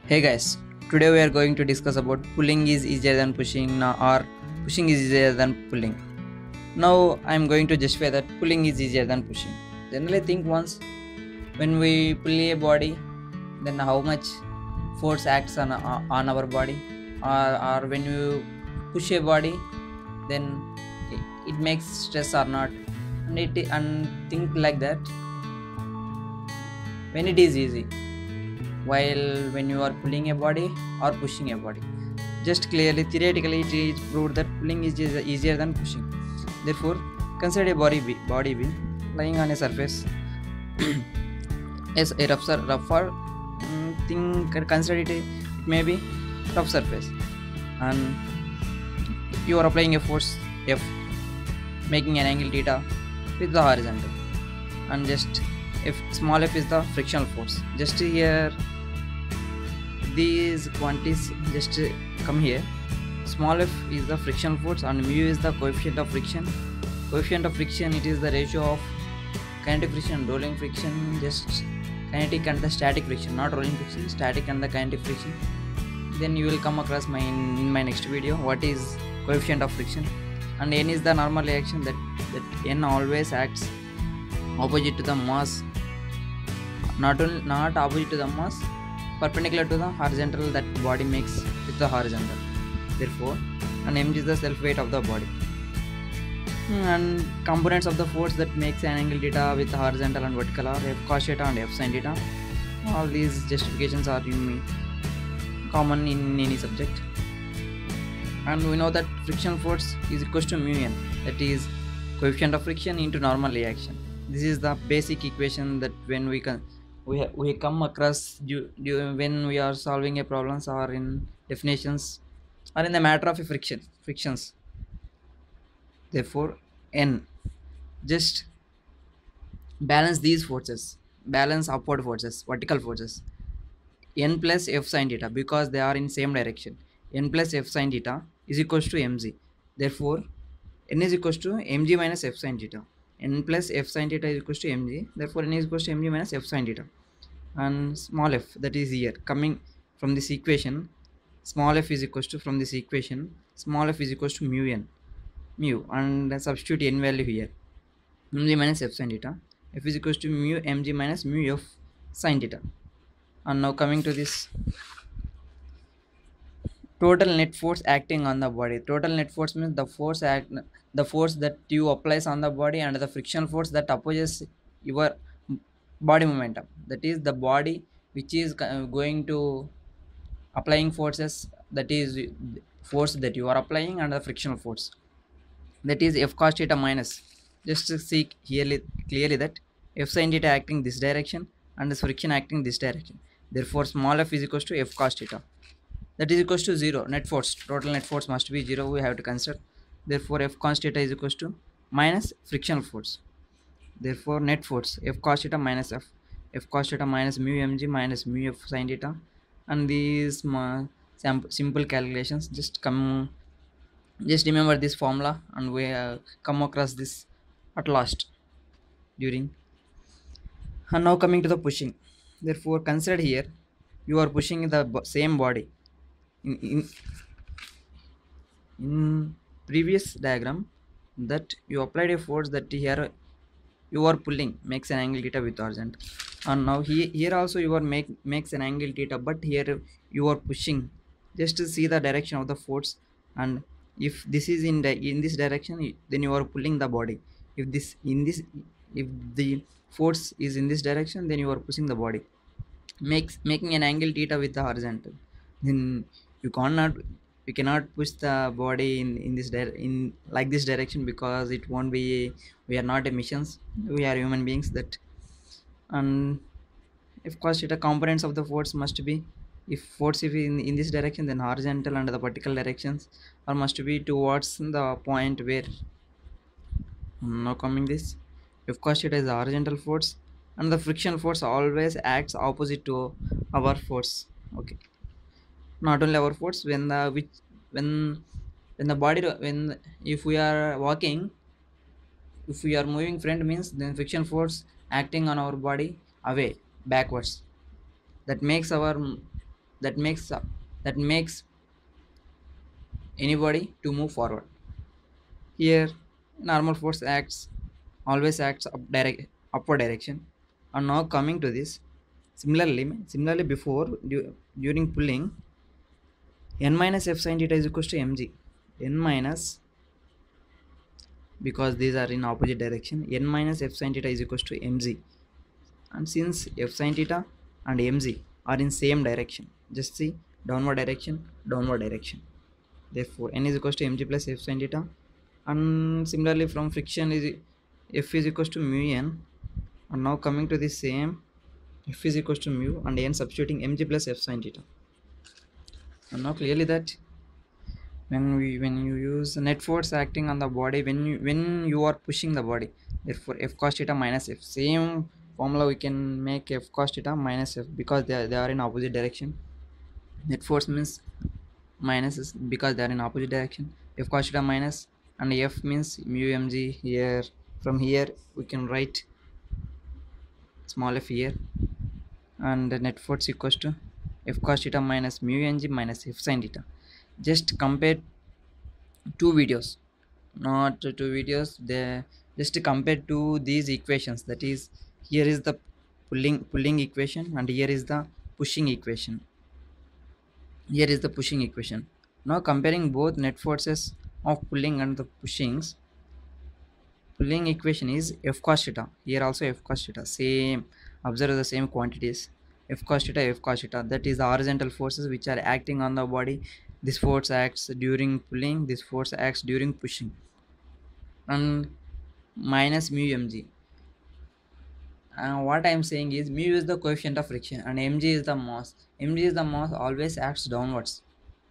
Hey guys, today we are going to discuss about pulling is easier than pushing or pushing is easier than pulling. Now I am going to justify that pulling is easier than pushing. Generally think once when we pull a body, then how much force acts on our body, or when you push a body, then it makes stress or not, and think like that when it is easy, while when you are pulling a body or pushing a body. Just clearly, theoretically, it is proved that pulling is easier than pushing. Therefore, consider a body being lying on a surface. As a rougher thing, consider it may be rough surface, and you are applying a force F, making an angle theta with the horizontal, and just if small f is the frictional force. Just here, these quantities just come here. Small f is the friction force and mu is the coefficient of friction. Coefficient of friction, it is the ratio of kinetic friction and rolling friction. Just kinetic and the static friction, not rolling friction, static and the kinetic friction. Then you will come across in my next video what is coefficient of friction. And n is the normal reaction, that n always acts opposite to the mass, not opposite to the mass, perpendicular to the horizontal that body makes with the horizontal. Therefore, an mg is the self weight of the body. And components of the force that makes an angle theta with the horizontal and vertical are f cos theta and f sin theta. All these justifications are common in any subject. And we know that friction force is equals to mu n, that is coefficient of friction into normal reaction. This is the basic equation that when we come across when we are solving a problems or in definitions or in the matter of a frictions. Therefore, n, just balance these forces, balance upward forces, vertical forces, n plus f sin theta, because they are in same direction. N plus f sin theta is equals to mg. Therefore, n is equals to mg minus f sin theta. N plus f sin theta is equals to mg. Therefore, n is equals to mg minus f sin theta. And small f, that is here coming from this equation, small f is equals to, from this equation, small f is equals to mu, and substitute n value here, mg minus f sin theta. F is equals to mu mg minus mu f sin theta. And now coming to this total net force acting on the body. Total net force means the force that you applies on the body and the friction force that opposes your body momentum. That is the body which is going to applying forces, that is force that you are applying, and the frictional force, that is f cos theta minus. Just to see clearly that f sin theta acting this direction and this friction acting this direction. Therefore, small f is equals to f cos theta, that is equals to 0. Net force, total net force must be 0, we have to consider. Therefore, f cos theta is equals to minus frictional force. Therefore, net force f cos theta minus f cos theta minus mu mg minus mu f sin theta. And these simple calculations, just remember this formula, and we come across this at last during. And now coming to the pushing. Therefore, consider here you are pushing the same body. In previous diagram, that you applied a force, that here you are pulling makes an angle theta with horizontal, and now here also you are makes an angle theta, but here you are pushing. Just to see the direction of the force, and if this is in this direction, then you are pulling the body. If if the force is in this direction, then you are pushing the body, making an angle theta with the horizontal. Then you cannot push the body in in like this direction, because it won't be, we are not emissions, we are human beings. That, and of course the components of the force must be, if force if in this direction, then horizontal and the vertical directions are must be towards the point where. Now coming this, of course it is the horizontal force, and the friction force always acts opposite to our force. Okay, not only our force, when the which when the body, when if we are walking, if we are moving front means, then friction force acting on our body away backwards, that makes our that makes anybody to move forward. Here, normal force always acts upward direction. And now coming to this, similarly before during pulling, n minus f sin theta is equals to mg. N minus, because these are in opposite direction, n minus f sin theta is equals to mg. And since f sin theta and mg are in same direction, just see downward direction, downward direction. Therefore, n is equals to mg plus f sin theta. And similarly from friction is f is equals to mu n. And now coming to the same, f is equals to mu and n substituting mg plus f sin theta. And now clearly that when you use net force acting on the body when you are pushing the body, therefore f cos theta minus f, same formula we can make f cos theta minus f because they are in opposite direction. Net force means minus is because they are in opposite direction. F cos theta minus, and f means mu mg. Here from here we can write small f here, and the net force equals to f cos theta minus mu ng minus f sin theta. Just compare two videos, not two videos, they just compare to these equations. That is, here is the pulling equation and here is the pushing equation. Here is the pushing equation. Now comparing both net forces of pulling and the pushings, pulling equation is f cos theta, here also f cos theta, same, observe the same quantities, f cos theta, f cos theta, that is the horizontal forces which are acting on the body. This force acts during pulling, this force acts during pushing. And minus mu mg, what I am saying is mu is the coefficient of friction and mg is the mass. Mg is the mass, always acts downwards,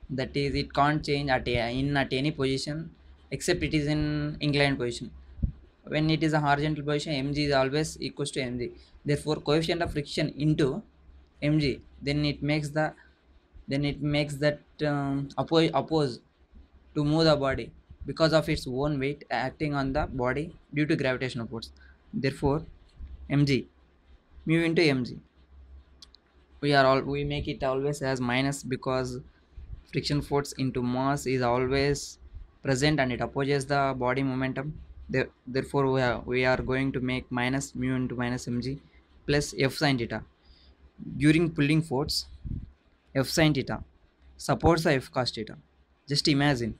that is it can't change at any position except it is in inclined position. When it is a horizontal position, mg is always equals to mg. Therefore coefficient of friction into mg, then it makes that oppose to move the body because of its own weight acting on the body due to gravitational force. Therefore mg, mu into mg, we make it always as minus because friction force into mass is always present and it opposes the body momentum. Therefore we are going to make minus mu into minus mg plus f sin theta. During pulling force, f sin theta supports the f cos theta. Just imagine,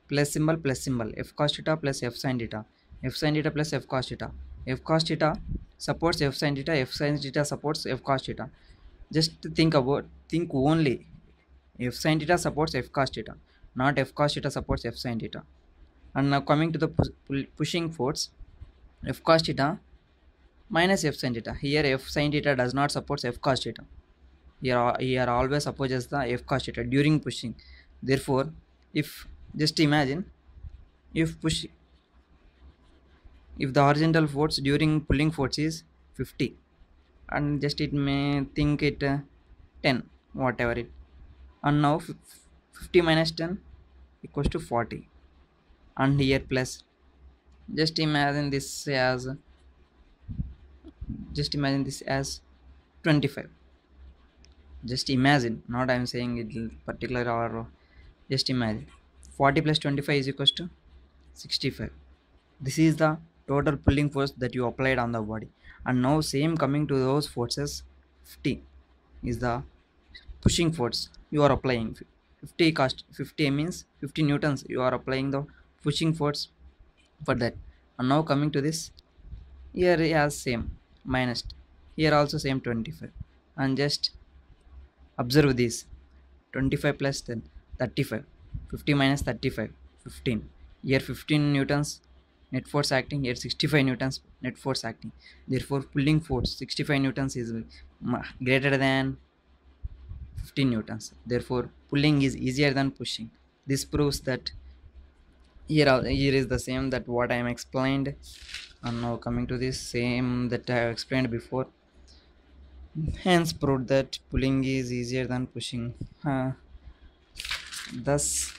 plus symbol f cos theta plus f sin theta, f sin theta plus f cos theta. F cos theta supports f sin theta supports f cos theta. Just think only f sin theta supports f cos theta, not f cos theta supports f sin theta. And now coming to the pushing force, f cos theta minus f sin theta. Here f sin theta does not support f cos theta. Here always opposes the f cos theta during pushing. Therefore, if just imagine, if the horizontal force during pulling force is 50, and just it may think it 10, whatever it, and now 50 minus 10 equals to 40, and here plus, just imagine this as 25. Just imagine, not I am saying it particular, or just imagine 40 plus 25 is equals to 65. This is the total pulling force that you applied on the body. And now same coming to those forces, 50 is the pushing force you are applying. 50 means 50 newtons you are applying the pushing force for that. And now coming to this, here it has same minus, here also same 25. And just observe this, 25 plus 10, 35, 50 minus 35, 15. Here 15 newtons net force acting, here 65 newtons net force acting. Therefore pulling force 65 newtons is greater than 15 newtons. Therefore pulling is easier than pushing. This proves that here is the same that what I am explained. And now coming to this same that I have explained before, hence proved that pulling is easier than pushing. Thus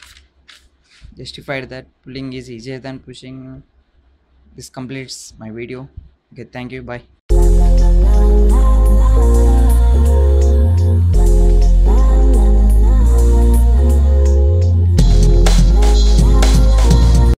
justified that pulling is easier than pushing. This completes my video. Okay, thank you, bye.